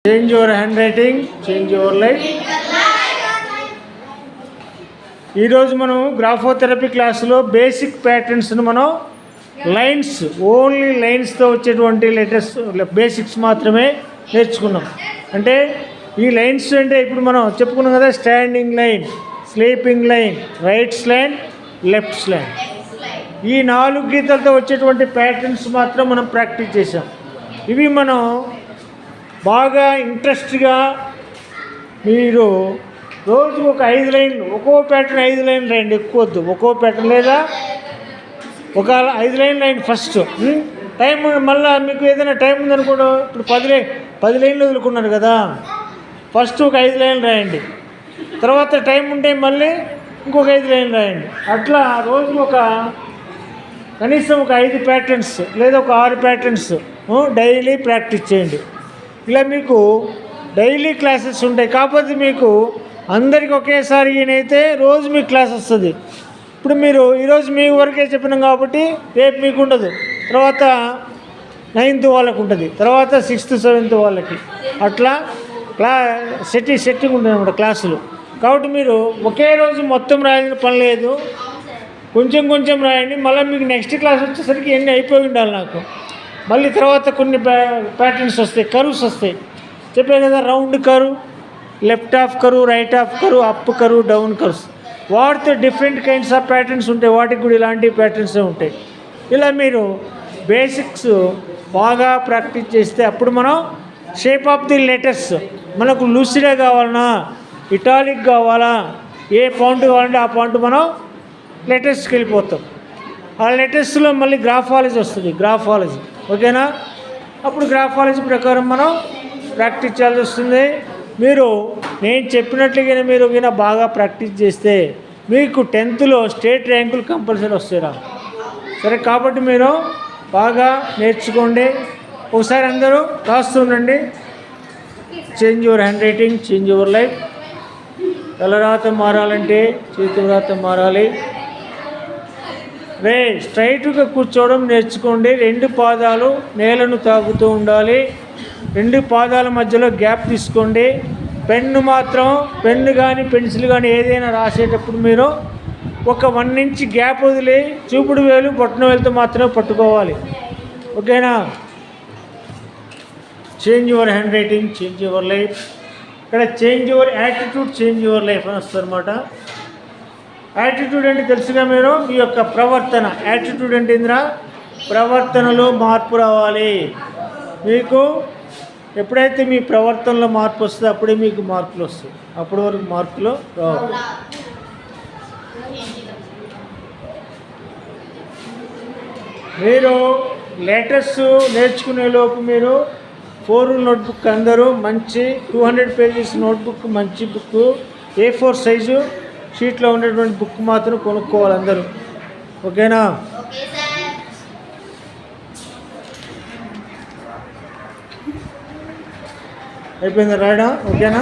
Change your handwriting, change your life. ఈరోజు మనం graphotherapy క్లాసులో బేసిక్ ప్యాటర్న్స్ను మనం లైన్స్, ఓన్లీ లైన్స్తో వచ్చేటువంటి లేటెస్ట్ బేసిక్స్ మాత్రమే నేర్చుకున్నాం. అంటే ఈ లైన్స్ అంటే ఇప్పుడు మనం చెప్పుకున్నాం కదా, standing line, sleeping line, rights line, lefts line. ఈ 4 గీతలతో వచ్చేటువంటి ప్యాటర్న్స్ మాత్రం మనం ప్రాక్టీస్ చేసాం. ఇవి మనం బాగా ఇంట్రెస్ట్గా మీరు రోజు ఒక 5 లైన్లు, ఒక్కో ప్యాటర్న్ 5 లైన్లు రాయండి, ఎక్కువ వద్దు. ఒక్కో ప్యాటర్న్ లేదా ఒక 5 లైన్లు రాయండి ఫస్ట్. టైం మళ్ళీ మీకు ఏదైనా టైం ఉందనుకోండి, ఇప్పుడు 10 లైన్లు వదులుకున్నారు కదా, ఫస్ట్ ఒక 5 లైన్లు రాయండి. తర్వాత టైం ఉంటే మళ్ళీ ఇంకొక 5 లైన్లు రాయండి. అట్లా రోజు కనీసం ఒక 5 ప్యాటర్న్స్ లేదా ఒక 6 ప్యాటర్న్స్ డైలీ ప్రాక్టీస్ చేయండి. ఇలా మీకు డైలీ క్లాసెస్ ఉంటాయి. కాకపోతే మీకు అందరికి ఒకేసారి ఈయనైతే రోజు మీకు క్లాస్ వస్తుంది. ఇప్పుడు మీరు ఈరోజు మీ వరకే చెప్పినాం కాబట్టి రేపు మీకు ఉండదు, తర్వాత 9th వాళ్ళకు ఉంటుంది, తర్వాత 6th 7th వాళ్ళకి, అట్లా సెట్టింగ్ ఉంటుంది అన్నమాట క్లాసులు. కాబట్టి మీరు ఒకే రోజు మొత్తం రాయాల్సిన పని లేదు, కొంచెం కొంచెం రాయండి. మళ్ళీ మీకు నెక్స్ట్ క్లాస్ వచ్చేసరికి ఎన్ని అయిపోయి ఉండాలి నాకు. మళ్ళీ తర్వాత కొన్ని ప్యాటర్న్స్ వస్తాయి, కర్వ్స్ వస్తాయి. చెప్పే కదా, round curve, left half curve, right half curve, up curve, down curves. వాటితో డిఫరెంట్ కైండ్స్ ఆఫ్ ప్యాటర్న్స్ ఉంటాయి. వాటికి కూడా ఇలాంటి ప్యాటర్న్సే ఉంటాయి. ఇలా మీరు బేసిక్స్ బాగా ప్రాక్టీస్ చేస్తే అప్పుడు మనం షేప్ ఆఫ్ ది లెటర్స్, మనకు లూసిడే కావాలన్నా, ఇటాలిక్ కావాలా, ఏ పాయింట్ కావాలంటే ఆ పాయింట్ మనం లెటర్స్కి వెళ్ళిపోతాం. ఆ లెటర్స్లో మళ్ళీ గ్రాఫాలజీ వస్తుంది, గ్రాఫాలజీ. ఓకేనా? అప్పుడు గ్రాఫాలజీ ప్రకారం మనం ప్రాక్టీస్ చేయాల్సి వస్తుంది. మీరు నేను చెప్పినట్లుగా మీరు బాగా ప్రాక్టీస్ చేస్తే మీకు 10th స్టేట్ ర్యాంకులు కంపల్సరీ వస్తాయిరా. సరే, కాబట్టి మీరు బాగా నేర్చుకోండి. ఒకసారి అందరూ రాస్తూ ఉండండి. Change your handwriting, change your life. తలరాత మారాలంటే చేతి వ్రాత మారాలి. స్ట్రైట్గా కూర్చోవడం నేర్చుకోండి. 2 పాదాలు నేలను తాకుతూ ఉండాలి. 2 పాదాల మధ్యలో గ్యాప్ తీసుకోండి. పెన్ను కానీ పెన్సిల్ కానీ ఏదైనా రాసేటప్పుడు మీరు ఒక 1 ఇంచ్ గ్యాప్ వదిలి చూపుడు వేలు బొట్టన వేలుతో మాత్రమే పట్టుకోవాలి. ఓకేనా? Change your handwriting, change your life. ఇక్కడ change your attitude, change your life అని వస్తుంది అనమాట. యాటిట్యూడ్ అంటే తెలుసుగా మీరు, మీ యొక్క ప్రవర్తన. యాటిట్యూడ్ అంటే ఏందిరా? ప్రవర్తనలో మార్పు రావాలి. మీకు ఎప్పుడైతే మీ ప్రవర్తనలో మార్పు వస్తుందో అప్పుడే మీకు మార్కులు వస్తాయి. అప్పటి వరకు మార్కులు రావు. మీరు లేటెస్ట్ నేర్చుకునే లోపు మీరు 4 నోట్బుక్, అందరూ మంచి 200 పేజెస్ నోట్బుక్, మంచి బుక్, A4 సైజు షీట్లో ఉండేటువంటి బుక్ మాత్రం కొనుక్కోవాలి అందరూ. ఓకేనా? అయిపోయిందా రాయడం? ఓకేనా?